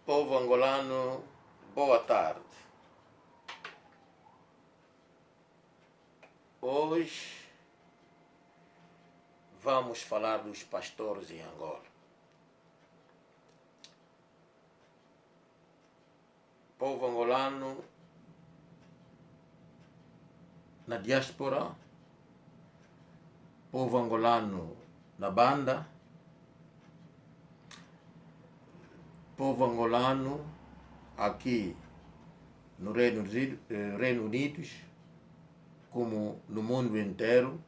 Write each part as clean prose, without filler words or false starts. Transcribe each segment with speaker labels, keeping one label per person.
Speaker 1: Povo angolano, boa tarde. Hoje vamos falar dos pastores em Angola. Povo angolano na diáspora, povo angolano na banda, povo angolano aqui no Reino Unido, como no mundo inteiro,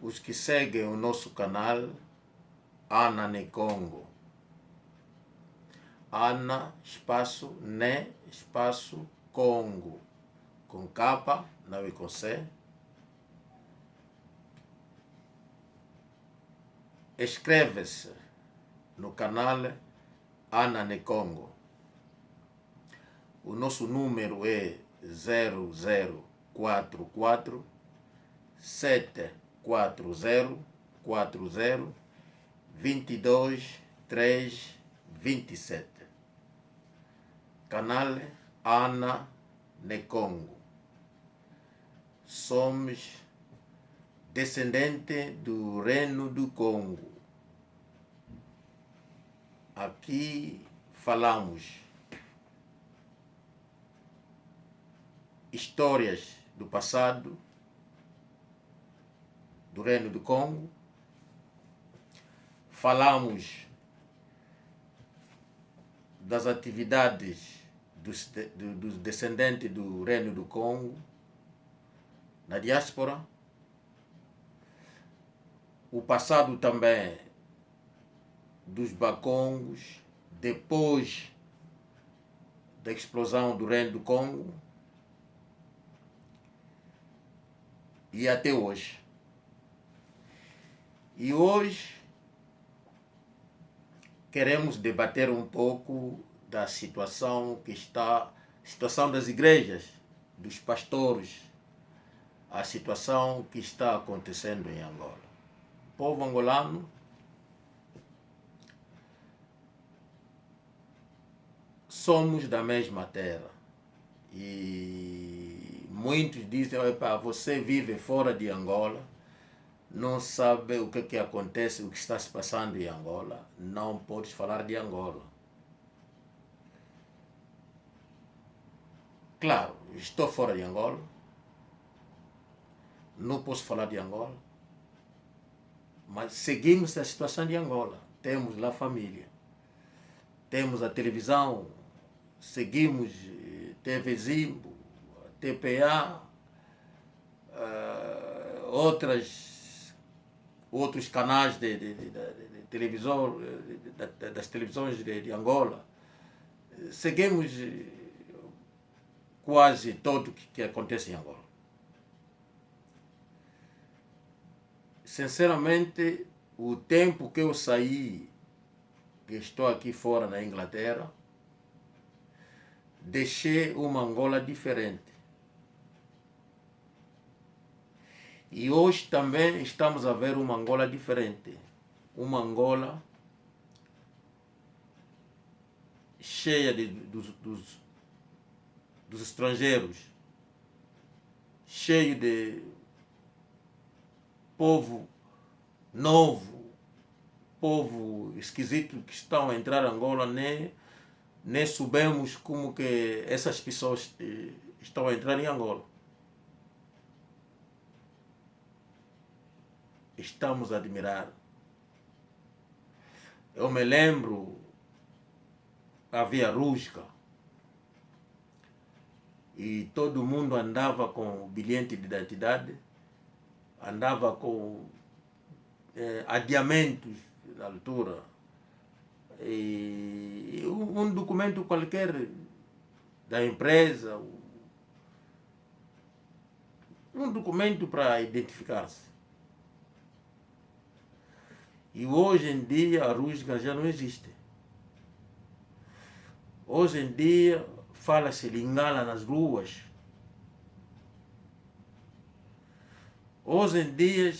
Speaker 1: os que seguem o nosso canal Ana ne Congo. Ana, espaço, ne, espaço, Congo. Com capa, não é com C. Inscreve-se no canal Ana ne Congo. O nosso número é 0044 740 40 22 3 27. Canal Ana ne Congo. Somos descendentes do Reino do Congo. Aqui falamos histórias do passado do Reino do Congo. Falamos das atividades dos descendentes do Reino do Congo na diáspora. O passado também dos bacongos, depois da explosão do Reino do Congo e até hoje. E hoje queremos debater um pouco da situação das igrejas, dos pastores, a situação que está acontecendo em Angola. O povo angolano somos da mesma terra e muitos dizem: você vive fora de Angola, não sabe o que acontece, o que está se passando em Angola, não podes falar de Angola. Claro, estou fora de Angola, não posso falar de Angola, mas seguimos a situação de Angola. Temos lá família, temos a televisão, seguimos TV Zimbo, TPA, outros canais de televisão, das televisões de Angola. Seguimos quase tudo que acontece em Angola. Sinceramente, o tempo que eu saí, que estou aqui fora na Inglaterra, deixei uma Angola diferente. E hoje também estamos a ver uma Angola diferente. Uma Angola cheia dos estrangeiros, cheio de povo novo, povo esquisito que estão a entrar em Angola, nem sabemos como que essas pessoas estão a entrar em Angola. Estamos a admirar. Eu me lembro, havia rusga e todo mundo andava com o bilhete de identidade, andava com adiamentos na altura, e um documento qualquer da empresa, um documento para identificar-se. E hoje em dia a rusga já não existe. Hoje em dia fala-se lingala nas ruas. Hoje em dia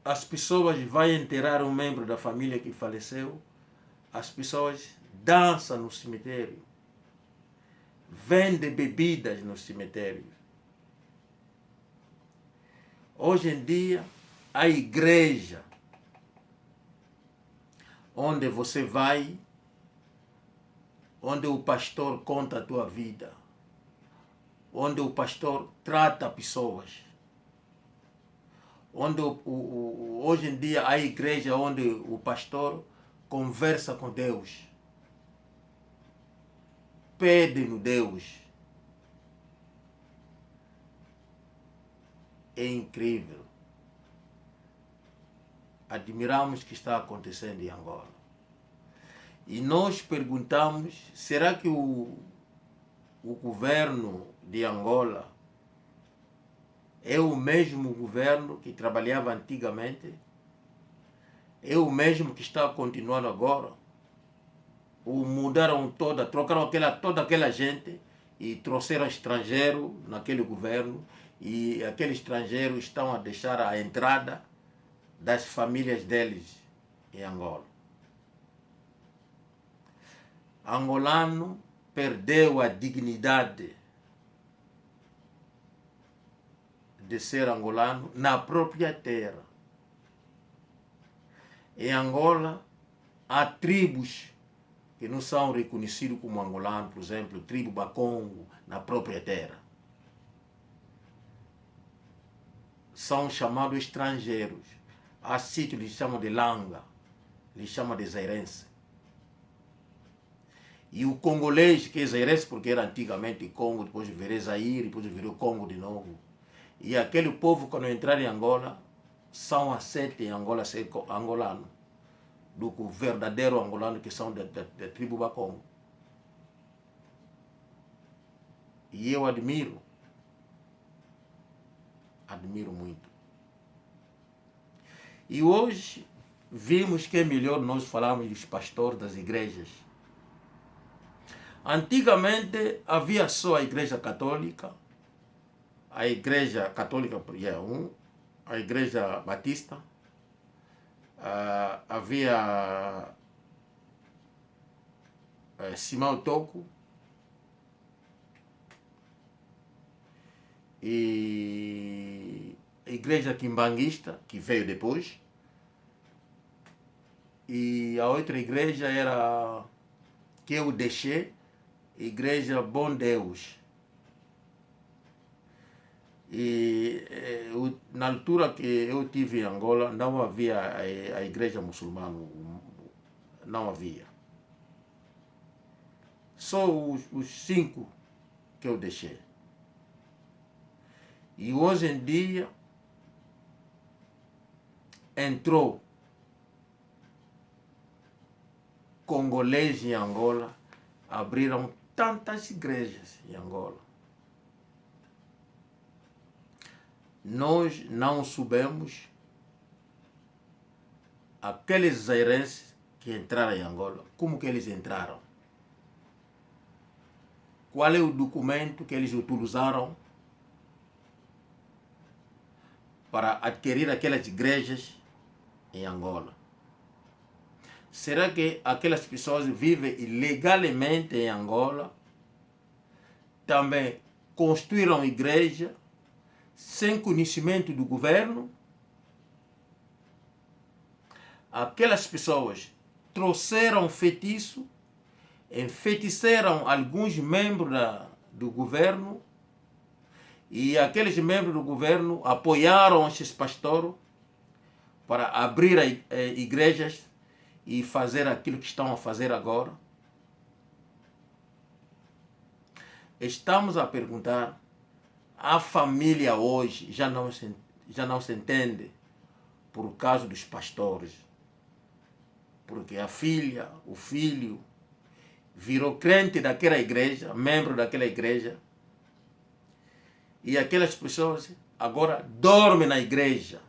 Speaker 1: as pessoas vão enterrar um membro da família que faleceu, as pessoas dançam no cemitério, vendem bebidas no cemitério. Hoje em dia, a igreja, onde você vai, onde o pastor conta a tua vida, onde o pastor trata pessoas, onde hoje em dia a igreja onde o pastor conversa com Deus, pede no Deus. É incrível. Admiramos o que está acontecendo em Angola. E nós perguntamos, será que o governo de Angola é o mesmo governo que trabalhava antigamente? É o mesmo que está continuando agora? Ou mudaram trocaram toda aquela gente e trouxeram estrangeiro naquele governo, e aqueles estrangeiros estão a deixar a entrada das famílias deles em Angola? Angolano perdeu a dignidade de ser angolano na própria terra. Em Angola há tribos que não são reconhecidos como angolanos, por exemplo, tribo Bakongo, na própria terra. São chamados estrangeiros. Há sítios que eles chamam de Langa, eles chamam de Zairense. E o congolês, que é Zairense porque era antigamente Congo, depois virou Zaire, depois virou Congo de novo. E aquele povo, quando entrar em Angola, são aceitos em Angola ser angolano, do que o verdadeiro angolano, que são da tribo Bakongo. E eu admiro muito. E hoje vimos que é melhor nós falarmos dos pastores das igrejas. Antigamente havia só a igreja católica, a igreja católica a igreja batista, havia Simão Toco e a igreja quimbanguista, que veio depois, e a outra igreja era, que eu deixei, Igreja Bom Deus. E na altura que eu tive em Angola, não havia a igreja muçulmana, não havia. Só os 5 que eu deixei. E hoje em dia entrou congolês em Angola, abriram tantas igrejas em Angola. Nós não soubemos aqueles zairenses que entraram em Angola, como que eles entraram. Qual é o documento que eles utilizaram para adquirir aquelas igrejas em Angola? Será que aquelas pessoas vivem ilegalmente em Angola? Também construíram igreja sem conhecimento do governo? Aquelas pessoas trouxeram feitiço, enfeitiçaram alguns membros do governo, e aqueles membros do governo apoiaram esses pastores para abrir igrejas e fazer aquilo que estão a fazer agora. Estamos a perguntar, a família hoje já não se entende por causa dos pastores, porque a filha, o filho, virou crente daquela igreja, membro daquela igreja, e aquelas pessoas agora dormem na igreja,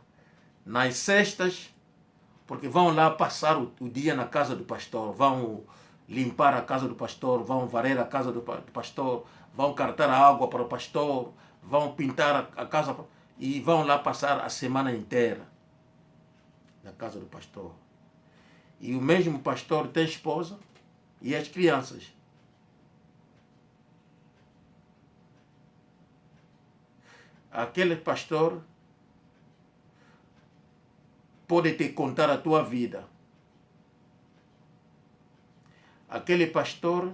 Speaker 1: nas sextas, porque vão lá passar o dia na casa do pastor, vão limpar a casa do pastor, vão varrer a casa do pastor, vão cartar água para o pastor, vão pintar a casa e vão lá passar a semana inteira. na casa do pastor. E o mesmo pastor tem esposa e as crianças. Aquele pastor pode te contar a tua vida. Aquele pastor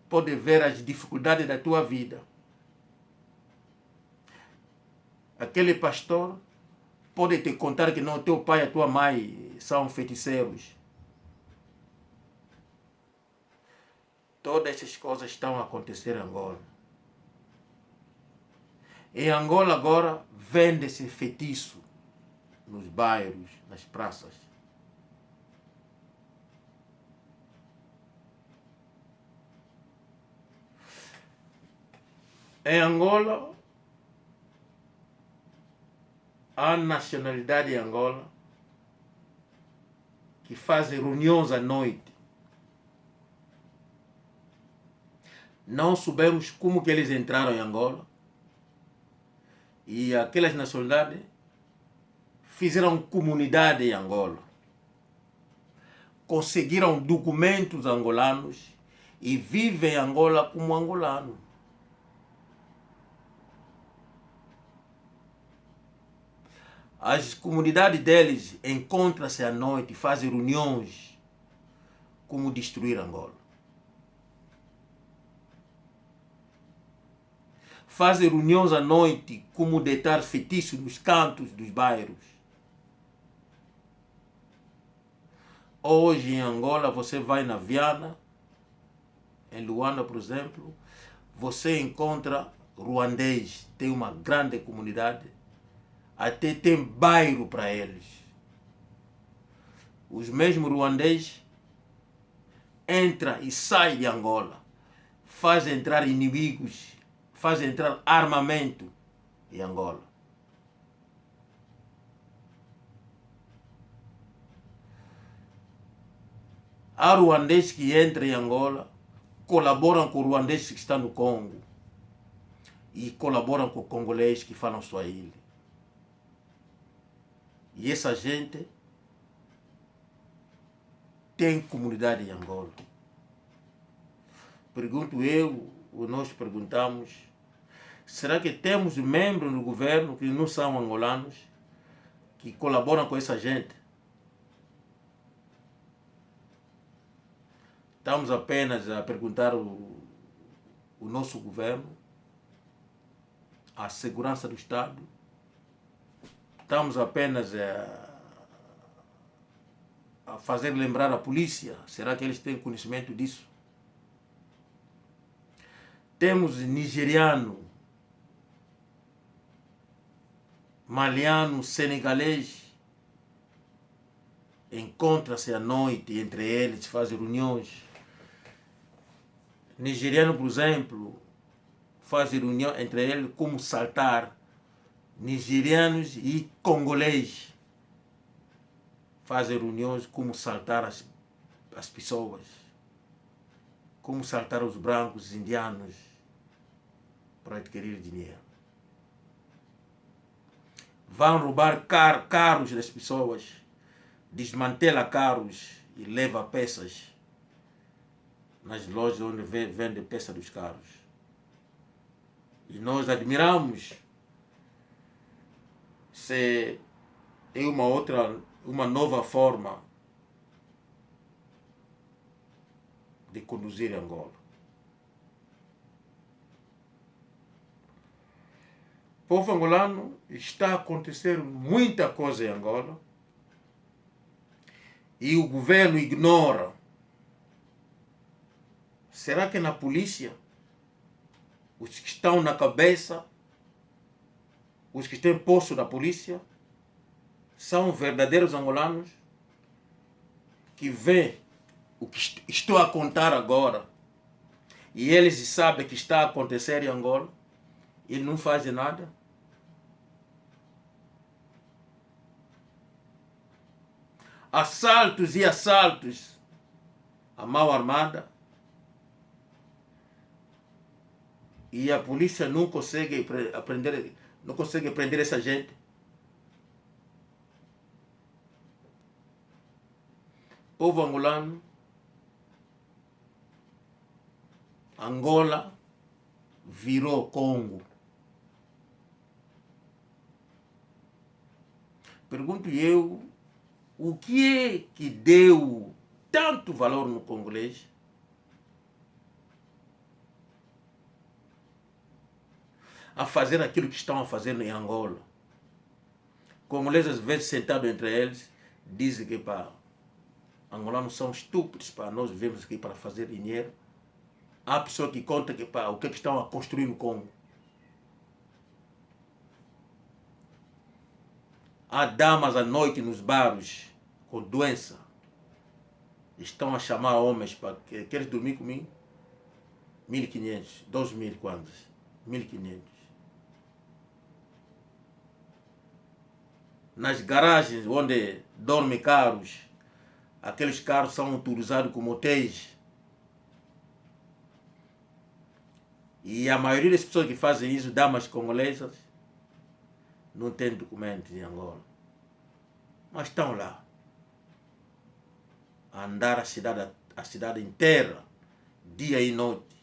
Speaker 1: pode ver as dificuldades da tua vida. Aquele pastor pode te contar que não, teu pai e a tua mãe são feiticeiros. Todas essas coisas estão a acontecer em Angola. Em Angola agora vende-se feitiço nos bairros, nas praças. Em Angola, há nacionalidade em Angola que fazem reuniões à noite. Não soubemos como que eles entraram em Angola. E aquelas nacionalidades fizeram comunidade em Angola. Conseguiram documentos angolanos e vivem em Angola como angolano. As comunidades deles encontram-se à noite, fazem reuniões como destruir Angola. Fazem reuniões à noite como deitar feitiços nos cantos dos bairros. Hoje em Angola você vai na Viana, em Luanda, por exemplo, você encontra ruandês, tem uma grande comunidade, até tem bairro para eles. Os mesmos ruandês entram e saem de Angola, fazem entrar inimigos, fazem entrar armamento em Angola. Há ruandês que entram em Angola, colaboram com ruandês que estão no Congo e colaboram com congolês que falam Swahili. E essa gente tem comunidade em Angola. Pergunto eu, ou nós perguntamos, será que temos membros no governo que não são angolanos, que colaboram com essa gente? Estamos apenas a perguntar o nosso governo, a segurança do Estado. Estamos apenas a fazer lembrar a polícia. Será que eles têm conhecimento disso? Temos nigeriano, maliano, senegalês. Encontra-se à noite entre eles, fazem reuniões. Nigeriano, por exemplo, fazem reunião entre eles como saltar. Nigerianos e congolês fazem reuniões como saltar as pessoas, como saltar os brancos, os indianos, para adquirir dinheiro. Vão roubar carros das pessoas, desmantela carros e leva peças nas lojas onde vende peça dos carros. E nós admiramos se é uma nova forma de conduzir Angola. O povo angolano está a acontecer muita coisa em Angola e o governo ignora. Será que na polícia, os que estão na cabeça, os que têm posto da polícia, são verdadeiros angolanos que vê o que estou a contar agora e eles sabem que está a acontecer em Angola e não fazem nada? Assaltos e assaltos à mão armada e a polícia não consegue prender essa gente. povo angolano, Angola virou Congo. Pergunto eu, o que é que deu tanto valor no congolês a fazer aquilo que estão a fazer em Angola? Congoleses, às vezes, sentados entre eles, dizem que angolanos são estúpidos, nós vivemos aqui para fazer dinheiro. Há pessoas que contam que, o que estão a construir no Congo. Há damas à noite nos bares com doença. Estão a chamar homens para queres dormir comigo? 1.500, 2.000 quantos? 1.500. Nas garagens onde dormem carros, aqueles carros são utilizados como hotéis. E a maioria das pessoas que fazem isso, damas congolesas, não tem documentos em Angola. Mas estão lá. A andar a cidade inteira, dia e noite.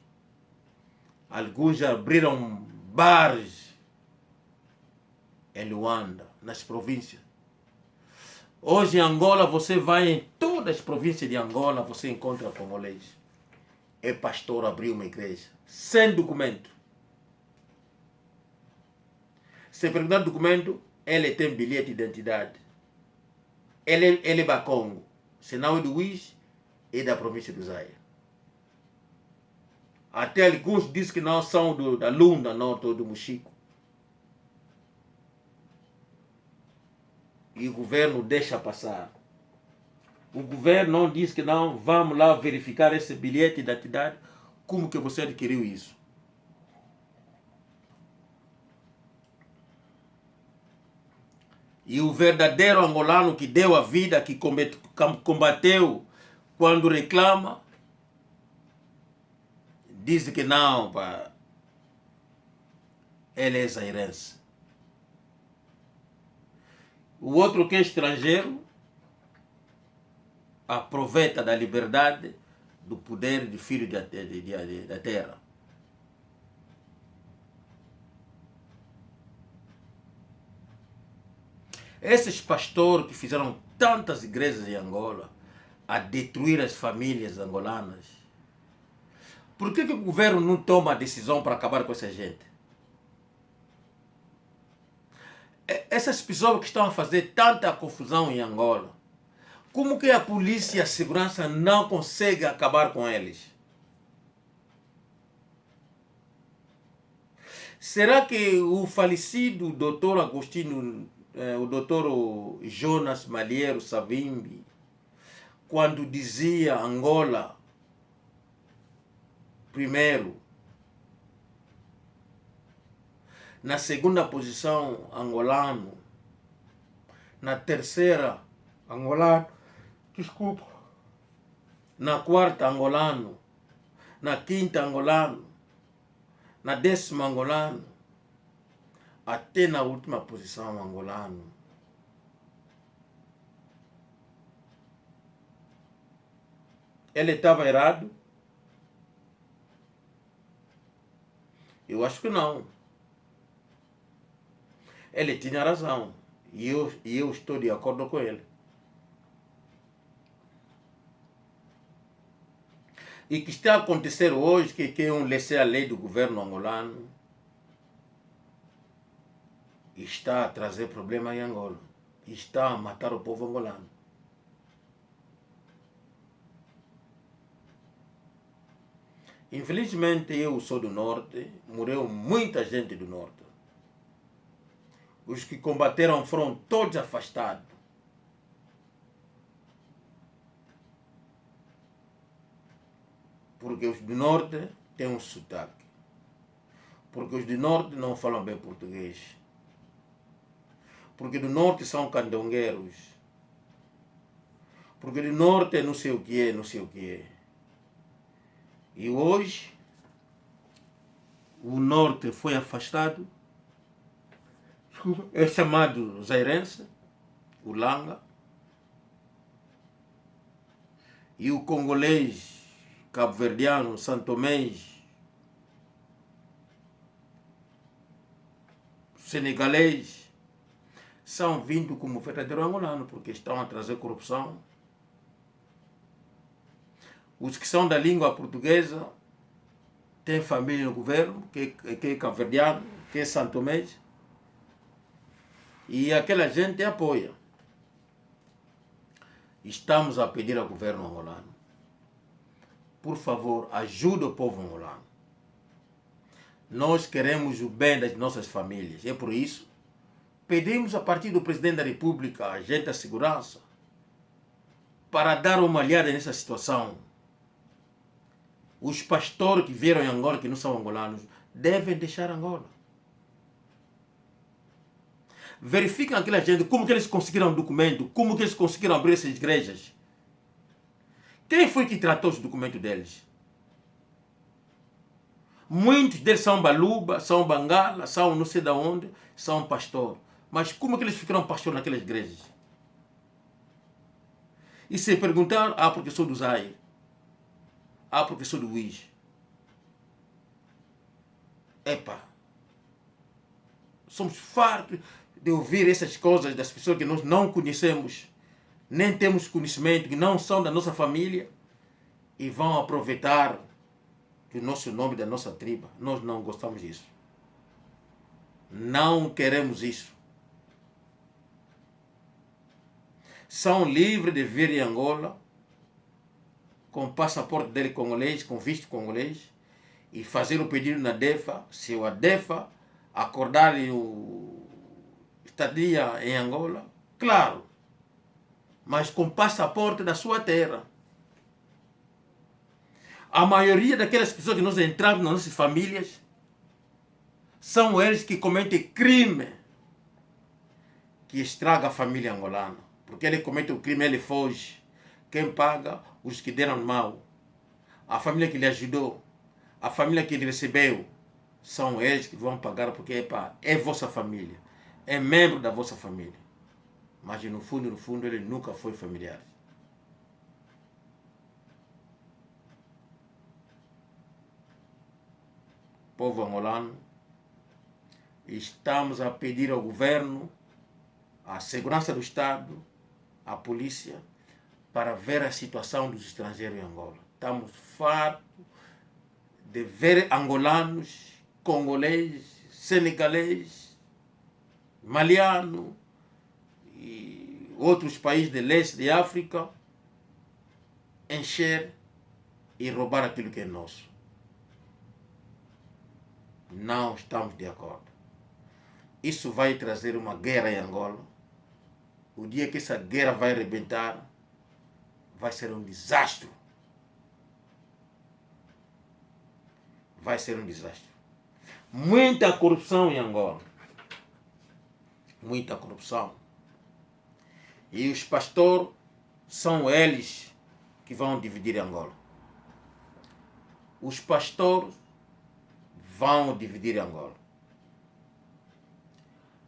Speaker 1: Alguns já abriram bares em Luanda, nas províncias. Hoje em Angola, você vai em todas as províncias de Angola, você encontra congolês. É pastor, abriu uma igreja, sem documento. Se perguntar documento, ele tem bilhete de identidade. Ele é Bacongo. Senão é do Uís e da província do Zaire. Até alguns dizem que não são da Lunda, Norte ou do Mochico. E o governo deixa passar. O governo não diz que não, vamos lá verificar esse bilhete de identidade. Como que você adquiriu isso? E o verdadeiro angolano que deu a vida, que combateu quando reclama, diz que não, ele é zairense. O outro que é estrangeiro aproveita da liberdade, do poder de filho da terra. Esses pastores que fizeram tantas igrejas em Angola a destruir as famílias angolanas, por que o governo não toma a decisão para acabar com essa gente? Essas pessoas que estão a fazer tanta confusão em Angola, como que a polícia e a segurança não conseguem acabar com eles? Será que o falecido doutor Agostinho, o doutor Jonas Malheiro Savimbi, quando dizia Angola primeiro, na segunda posição angolano, na terceira angolano, desculpa, na quarta angolano, na quinta angolano, na 10ª angolano, até na última posição angolano. Ele estava errado? Eu acho que não. Ele tinha razão. E eu estou de acordo com ele. E o que está a acontecer hoje, que é um laissez-aller do governo angolano, está a trazer problema em Angola. Está a matar o povo angolano. Infelizmente, eu sou do norte, morreu muita gente do norte. Os que combateram foram todos afastados. Porque os do norte têm um sotaque. Porque os do norte não falam bem português. Porque do norte são candongueiros. Porque do norte é não sei o que é, não sei o que é. E hoje, o norte foi afastado, é chamado zairense, o Langa. e o congolês, cabo-verdiano, santomês, senegalês, são vindo como verdadeiro angolano, porque estão a trazer corrupção. Os que são da língua portuguesa têm família no governo, que é cabo-verdiano, que é santomês, e aquela gente apoia. Estamos a pedir ao governo angolano, por favor, ajude o povo angolano. Nós queremos o bem das nossas famílias. É por isso pedimos a partir do presidente da República, agente da segurança, para dar uma olhada nessa situação. Os pastores que vieram em Angola, que não são angolanos, devem deixar Angola. Verifiquem aquela gente, como que eles conseguiram documento, como que eles conseguiram abrir essas igrejas. Quem foi que tratou os documentos deles? Muitos deles são baluba, são bangala, são não sei de onde, são pastor. Mas como que eles ficaram pastor naquelas igrejas? E se perguntar, porque sou do Zaire, porque sou do Uís. Somos fartos de ouvir essas coisas das pessoas que nós não conhecemos, nem temos conhecimento, que não são da nossa família, e vão aproveitar o nosso nome da nossa tribo. Nós não gostamos disso. Não queremos isso. São livres de vir em Angola com o passaporte dele congolês, com visto congolês, e fazer o pedido na DEFA. Se a DEFA acordar o estadia em Angola, claro, mas com passaporte da sua terra. A maioria daquelas pessoas que nós entramos nas nossas famílias são eles que cometem crime que estraga a família angolana. Porque ele comete o crime, ele foge. Quem paga? Os que deram mal. A família que lhe ajudou. A família que ele recebeu. São eles que vão pagar, porque é vossa família. É membro da vossa família. Mas no fundo, ele nunca foi familiar. Povo angolano, estamos a pedir ao governo, à segurança do Estado, à polícia, para ver a situação dos estrangeiros em Angola. Estamos fartos de ver angolanos, congolês, senegalês, maliano e outros países de leste de África encher e roubar aquilo que é nosso. Não estamos de acordo. Isso vai trazer uma guerra em Angola. O dia que essa guerra vai arrebentar, vai ser um desastre. Vai ser um desastre. Muita corrupção em Angola. Muita corrupção. E os pastores são eles que vão dividir Angola. Os pastores vão dividir Angola.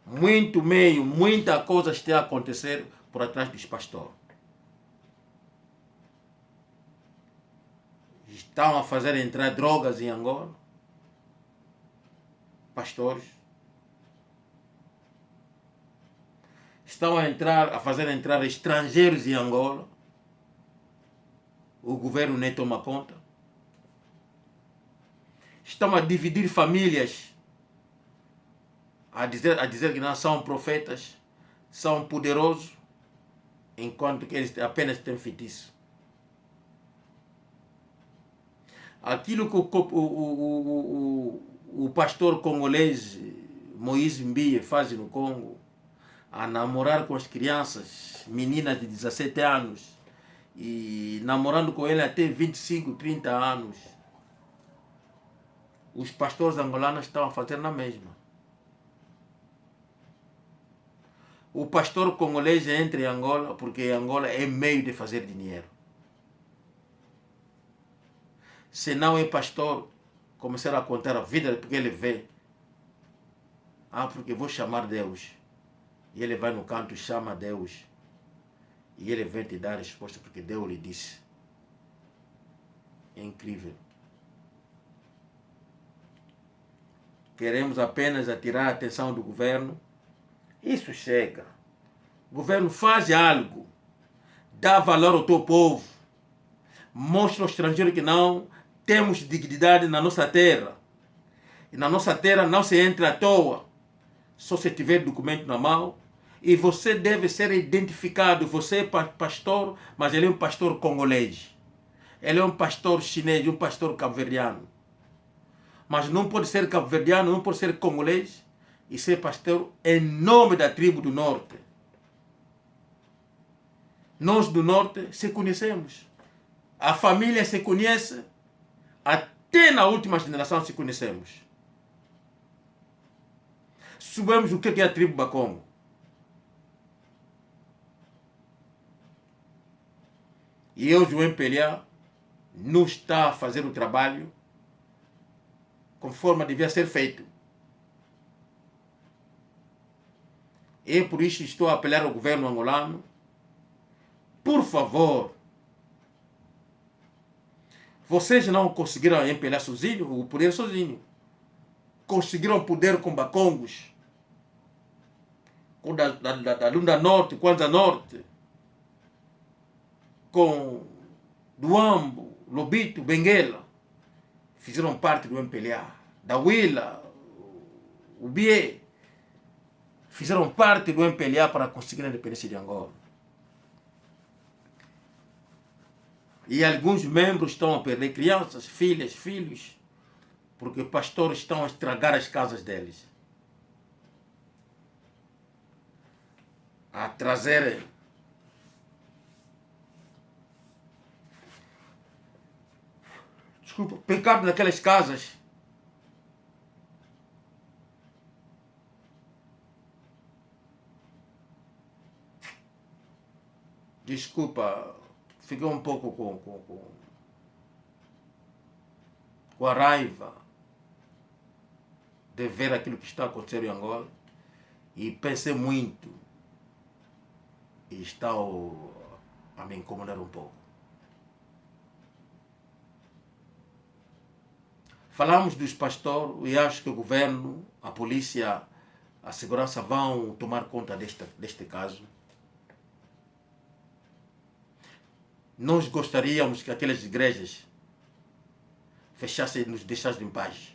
Speaker 1: Muita coisa está a acontecer por atrás dos pastores. Estão a fazer entrar drogas em Angola. Pastores. Estão a fazer entrar estrangeiros em Angola. O governo nem toma conta. Estão a dividir famílias. A dizer que não são profetas, são poderosos, enquanto que eles apenas têm feitiço. Aquilo que o pastor congolês Moïse Mbie faz no Congo, a namorar com as crianças, meninas de 17 anos, e namorando com ele até 25, 30 anos, os pastores angolanos estão a fazer na mesma. O pastor congolês entra em Angola porque Angola é meio de fazer dinheiro. Se não é pastor, começar a contar a vida porque ele vê. Porque vou chamar Deus. E ele vai no canto, chama Deus. E ele vem te dar a resposta porque Deus lhe disse. É incrível. Queremos apenas atirar a atenção do governo. Isso chega. O governo faz algo. Dá valor ao teu povo. Mostra ao estrangeiro que não temos dignidade na nossa terra. E na nossa terra não se entra à toa. Só se tiver documento na mão. E você deve ser identificado. Você é pastor, mas ele é um pastor congolês. Ele é um pastor chinês, um pastor cabo-verdiano. Mas não pode ser cabo-verdiano, não pode ser congolês e ser pastor em nome da tribo do norte. Nós do norte se conhecemos. A família se conhece, até na última geração se conhecemos. Sabemos o que é a tribo Bakongo. E eu, João Pelhá, não está a fazer o trabalho conforme devia ser feito. E por isso estou a apelar ao governo angolano, por favor, vocês não conseguiram empelar sozinho, o poder sozinho. Conseguiram poder com Bakongos, com da Lunda Norte, Kwanza Norte, com Duambo, Lobito, Benguela. Fizeram parte do MPLA, da Willa, o Bie, fizeram parte do MPLA para conseguir a independência de Angola. E alguns membros estão a perder crianças, filhas, filhos, porque pastores estão a estragar as casas deles. A trazer pecado naquelas casas. Desculpa, fiquei um pouco com a raiva de ver aquilo que está acontecendo em Angola e pensei muito e está a me incomodar um pouco. Falamos dos pastores e acho que o governo, a polícia, a segurança vão tomar conta deste caso. Nós gostaríamos que aquelas igrejas fechassem e nos deixassem em paz.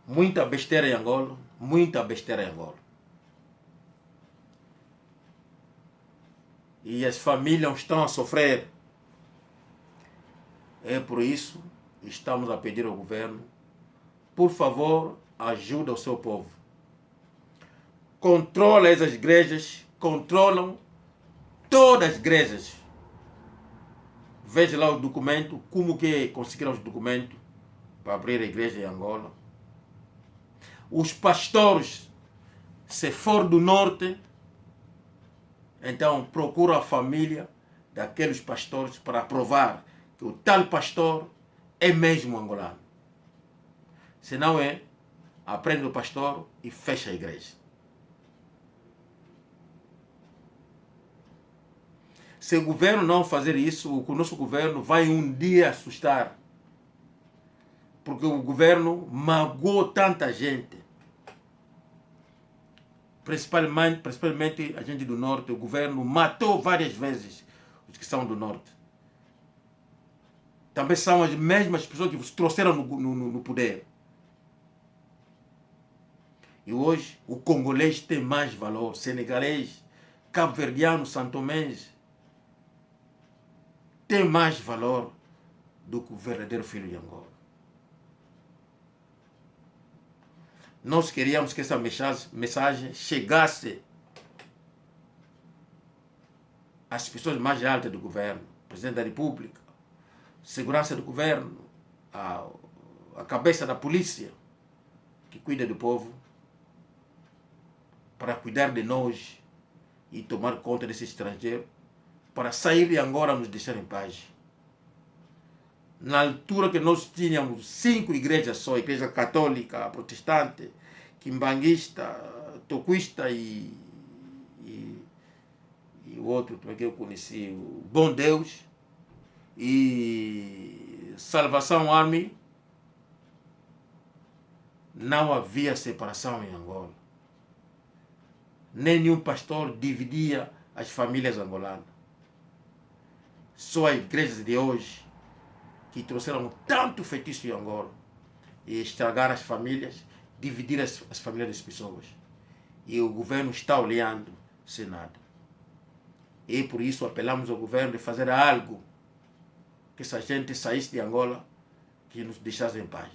Speaker 1: Muita besteira em Angola, muita besteira em Angola. E as famílias estão a sofrer. É por isso que estamos a pedir ao governo, por favor, ajuda o seu povo. Controla essas igrejas, controlam todas as igrejas. Veja lá o documento, como que conseguiram os documentos para abrir a igreja em Angola. Os pastores, se for do norte, então procura a família daqueles pastores para provar que o tal pastor é mesmo angolano. Se não é, aprende o pastor e fecha a igreja. Se o governo não fazer isso, o nosso governo vai um dia assustar. Porque o governo magoou tanta gente. Principalmente a gente do norte. O governo matou várias vezes os que são do norte. Também são as mesmas pessoas que os trouxeram no poder. E hoje o congolês tem mais valor, senegalês, cabo-verdiano, santomense, tem mais valor do que o verdadeiro filho de Angola. Nós queríamos que essa mensagem chegasse às pessoas mais altas do governo, presidente da República, segurança do governo, a cabeça da polícia, que cuida do povo, para cuidar de nós e tomar conta desse estrangeiro, para sair de Angola e nos deixar em paz. Na altura que nós tínhamos 5 igrejas só, igreja católica, protestante, quimbanguista, toquista e o outro também que eu conheci, o Bom Deus e Salvação Army. Não havia separação em Angola. Nenhum pastor dividia as famílias angolanas. Só as igrejas de hoje que trouxeram tanto feitiço em Angola e estragaram as famílias, dividir as famílias das pessoas. E o governo está olhando sem nada. E por isso apelamos ao governo de fazer algo que essa gente saísse de Angola, que nos deixasse em paz.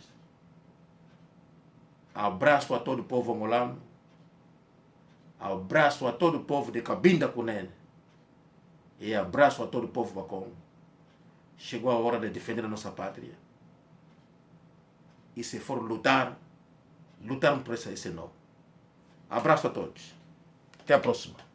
Speaker 1: Abraço a todo o povo angolano. Abraço a todo o povo de Cabinda Cunene. E abraço a todo o povo Bakongo. Chegou a hora de defender a nossa pátria. E se for lutar, lutarmos por esse nome. Abraço a todos. Até a próxima.